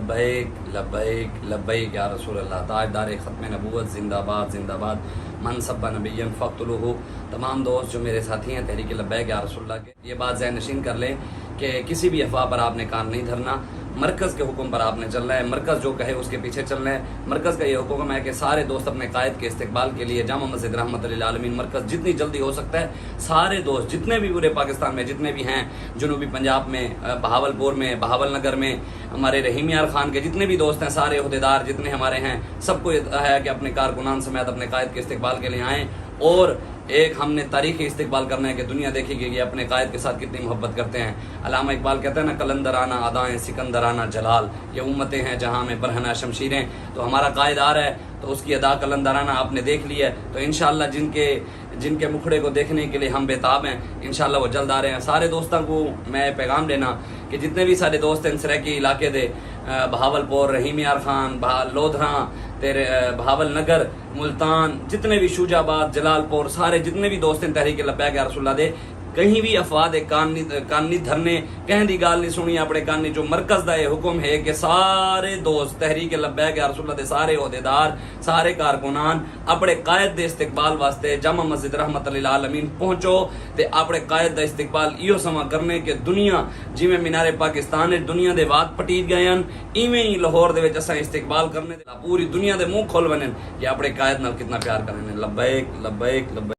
लब्बैक लब्बैक लब्बैक या रसूल अल्लाह। ताजदार ख़त्म नबूवत जिंदाबाद जिंदाबाद। मन सब्बा नबिय्यन फ़क़्तुलूहु। तमाम दोस्त जो मेरे साथी हैं तहरीक लब्बैक या रसूल अल्लाह के, ये बात ज़हन नशीन कर लें कि किसी भी अफवाह पर आपने कान नहीं धरना। मरकज़ के हुक्म पर आपने चलना है, मरकज़ जो कहे उसके पीछे चलना है। मरकज़ का ये हुक्म है कि सारे दोस्त अपने कायद के इस्तकबाल के लिए जामा मस्जिद रहमतुल लिल आलमीन मरकज़ जितनी जल्दी हो सकता है सारे दोस्त जितने भी पूरे पाकिस्तान में जितने भी हैं, जनूबी पंजाब में, बहावलपुर में, बहावल नगर में, हमारे रहीम यार खान के जितने भी दोस्त हैं, सारे अहदेदार जितने हमारे हैं, सबको ये है कि अपने कारकुनान समेत अपने कायद के इस्तकबाल के लिए आएँ। और एक हमने तारीख़ी इस्तकबाल करना है कि दुनिया देखेगी कि अपने कायद के साथ कितनी मोहब्बत करते हैं। अल्लामा इकबाल कहते हैं ना, कलंदराना अदाएँ सिकंदराना जलाल, ये उम्मतें हैं जहाँ में बरहना शमशीरें। तो हमारा कायद आ रहा है तो उसकी अदा कलंदराना आपने देख लिया है, तो इंशाअल्लाह जिनके मुखड़े को देखने के लिए हम बेताब हैं, इंशाअल्लाह वो जल्द आ रहे हैं। सारे दोस्तों को मैं पैगाम देना कि जितने भी सारे दोस्त हैं सराकी इलाके दे, बहावलपुर, रहीम यार खान, लोधरा, तेरे बहावल नगर, मुल्तान, जितने भी शूजाबाद, जलालपुर, सारे जितने भी दोस्त हैं तहरीक लब्बैक या रसूल अल्लाह दे, कहीं भी अफवाह दे कान नहीं धरने, कहीं दी गाल नहीं सुनी अपने कान नहीं। जो मरकज़ दा ये हुक्म है कि सारे दोस्त तहरीक लब्बैक या रसूल अल्लाह दे, सारे अहदेदार, सारे कारकुनान अपने कायद दे इस्तकबाल वास्ते जामा मस्जिद रहमतुल लिल आलमीन पहुंचो ते अपने कायद दा इस्तकबाल इहो समा करने कि दुनिया जिवें मीनारे पाकिस्तान है दुनिया दे वाद पटीज गए हैं, इवें ही लाहौर दे विच असां इस्तकबाल करने पूरी दुनिया दे मुंह खोल बने कि अपने कायद नाल कितना प्यार करने। लब्बैक लब्बैक लब्बैक।